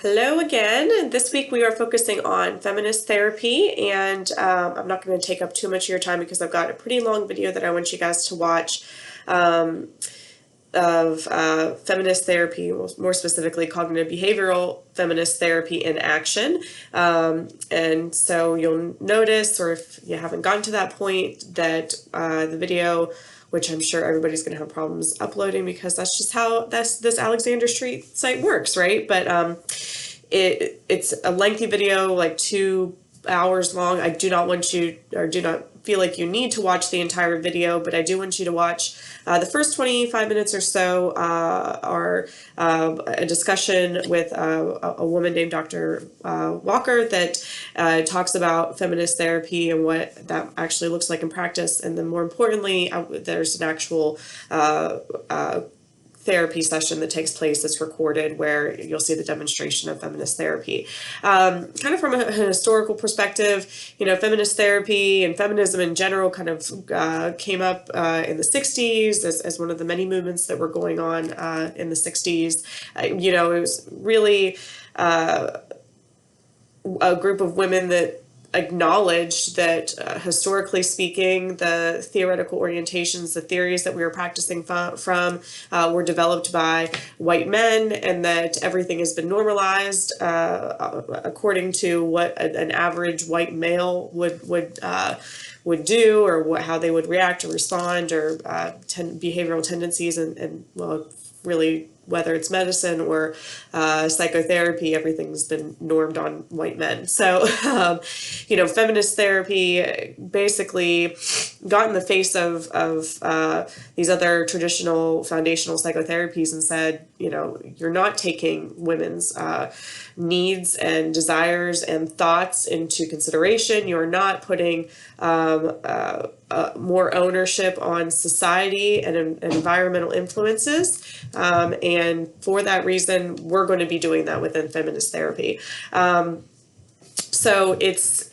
Hello again. This week we are focusing on feminist therapy, and I'm not going to take up too much of your time because I've got a pretty long video that I want you guys to watch of feminist therapy, more specifically cognitive behavioral feminist therapy in action. And so you'll notice, or if you haven't gotten to that point, that the video, which I'm sure everybody's going to have problems uploading because that's just how this Alexander Street site works, right? But it's a lengthy video, like 2 hours long. I do not want you, or do not feel like you need to watch the entire video, but I do want you to watch the first 25 minutes or so are a discussion with a woman named Dr. Walker that talks about feminist therapy and what that actually looks like in practice. And then more importantly, there's an actual therapy session that takes place that's recorded where you'll see the demonstration of feminist therapy. Kind of from a historical perspective, feminist therapy and feminism in general kind of came up in the 60s as one of the many movements that were going on in the 60s. It was really a group of women that acknowledged that historically speaking, the theoretical orientations, the theories that we were practicing from were developed by white men, and that everything has been normalized according to what an average white male would do, or how they would react or respond, or behavioral tendencies, and well, really, whether it's medicine or psychotherapy, everything's been normed on white men. So, feminist therapy basically got in the face of these other traditional foundational psychotherapies and said, you're not taking women's needs and desires and thoughts into consideration. You're not putting more ownership on society and environmental influences. And for that reason, we're going to be doing that within feminist therapy. So it's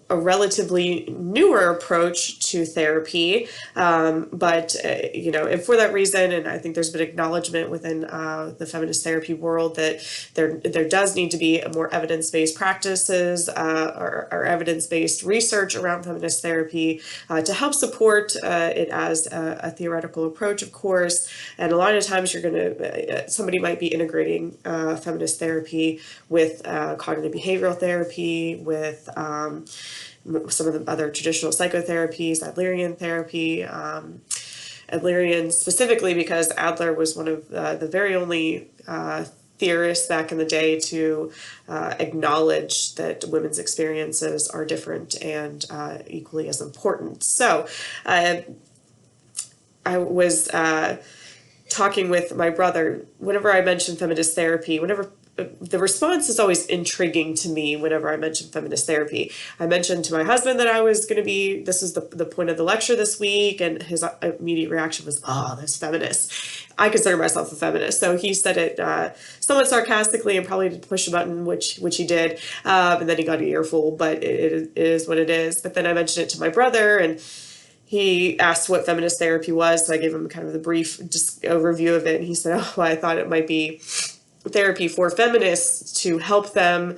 a relatively newer approach to therapy, but and for that reason, and I think there's been acknowledgement within the feminist therapy world that there does need to be more evidence-based practices or evidence-based research around feminist therapy to help support it as a theoretical approach, of course. And a lot of times somebody might be integrating feminist therapy with cognitive behavioral therapy, with some of the other traditional psychotherapies, Adlerian therapy, Adlerian specifically because Adler was one of the very only theorists back in the day to acknowledge that women's experiences are different and equally as important. So I was talking with my brother. Whenever I mention feminist therapy, the response is always intriguing to me whenever I mention feminist therapy. I mentioned to my husband that I was going to be, this is the point of the lecture this week, and his immediate reaction was, oh, those feminists. I consider myself a feminist. So he said it somewhat sarcastically and probably to push a button, which he did, and then he got an earful, but it is what it is. But then I mentioned it to my brother, and he asked what feminist therapy was, so I gave him kind of the brief just overview of it, and he said, oh, well, I thought it might be therapy for feminists to help them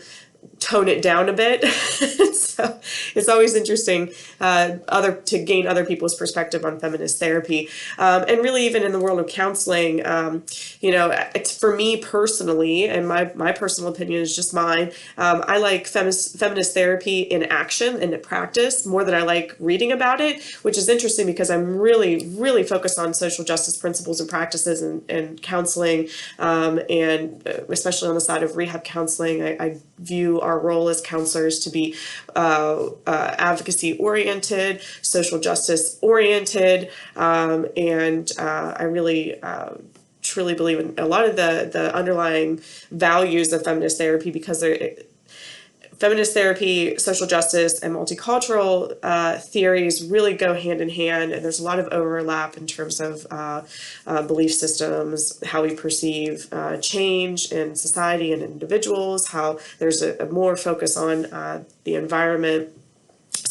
tone it down a bit. So it's always interesting to gain other people's perspective on feminist therapy. And really even in the world of counseling, it's for me personally, and my personal opinion is just mine, I like feminist therapy in action and in practice more than I like reading about it, which is interesting because I'm really, really focused on social justice principles and practices and counseling, and especially on the side of rehab counseling. I view our role as counselors to be advocacy oriented, social justice oriented, and I really truly believe in a lot of the underlying values of feminist therapy, because feminist therapy, social justice, and multicultural theories really go hand in hand, and there's a lot of overlap in terms of belief systems, how we perceive change in society and individuals, how there's a more focus on the environment.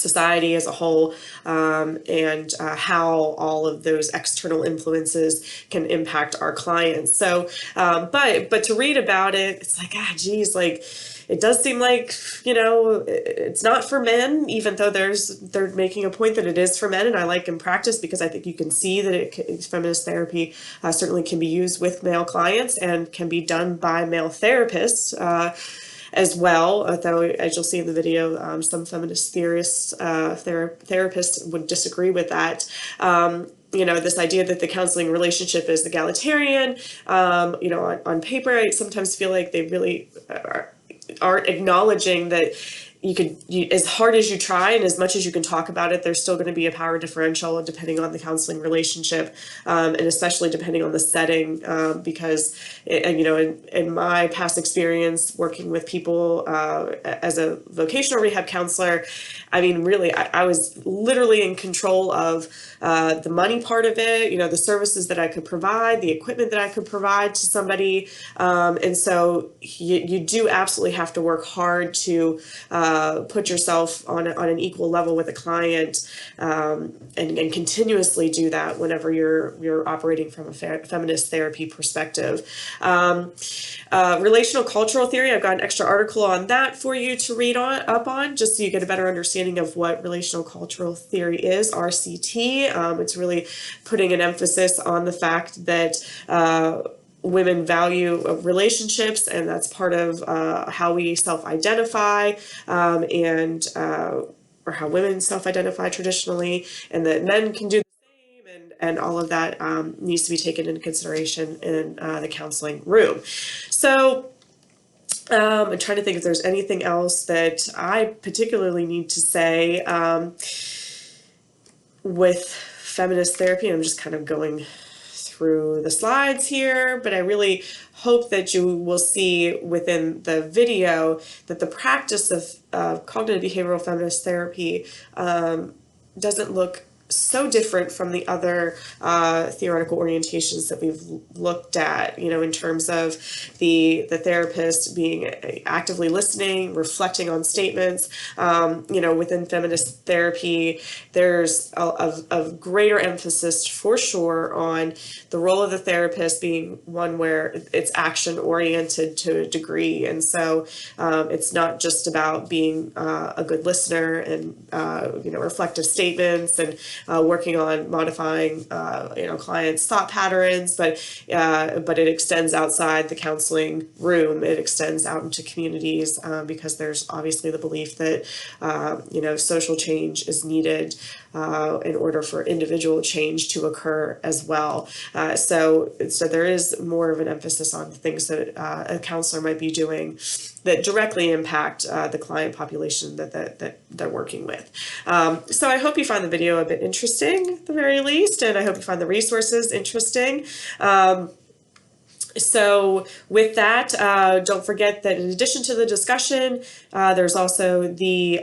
society as a whole, and how all of those external influences can impact our clients. So, but to read about it, it's like, geez, like, it does seem like, it's not for men, even though they're making a point that it is for men. And I like in practice because I think you can see that feminist therapy certainly can be used with male clients and can be done by male therapists as well. Although, as you'll see in the video, some feminist theorists, therapists would disagree with that. This idea that the counseling relationship is egalitarian, on paper, I sometimes feel like they really aren't acknowledging that as hard as you try and as much as you can talk about it, there's still going to be a power differential depending on the counseling relationship, and especially depending on the setting, because in my past experience working with people as a vocational rehab counselor, I mean, really, I was literally in control of the money part of it, the services that I could provide, the equipment that I could provide to somebody. And so you do absolutely have to work hard to put yourself on an equal level with a client, and continuously do that whenever you're operating from a feminist therapy perspective. Relational cultural theory, I've got an extra article on that for you to read up on, just so you get a better understanding of what relational cultural theory is, RCT. It's really putting an emphasis on the fact that women value relationships, and that's part of how we self-identify, or how women self-identify traditionally, and that men can do the same, and all of that needs to be taken into consideration in the counseling room. So I'm trying to think if there's anything else that I particularly need to say with feminist therapy. I'm just kind of going through the slides here, but I really hope that you will see within the video that the practice of cognitive behavioral feminist therapy doesn't look so different from the other theoretical orientations that we've looked at, in terms of the therapist being actively listening, reflecting on statements. Within feminist therapy, there's a greater emphasis for sure on the role of the therapist being one where it's action oriented to a degree. And so it's not just about being a good listener and, reflective statements and working on modifying, clients' thought patterns, but it extends outside the counseling room. It extends out into communities, because there's obviously the belief that, social change is needed in order for individual change to occur as well. So there is more of an emphasis on things that a counselor might be doing that directly impact the client population that they're working with. So I hope you find the video a bit interesting at the very least, and I hope you find the resources interesting. So with that, don't forget that in addition to the discussion, there's also the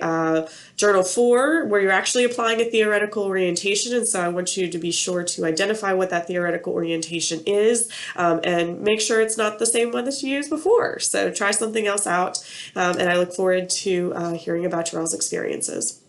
Journal 4, where you're actually applying a theoretical orientation. And so I want you to be sure to identify what that theoretical orientation is, and make sure it's not the same one that you used before. So try something else out, and I look forward to hearing about your all's experiences.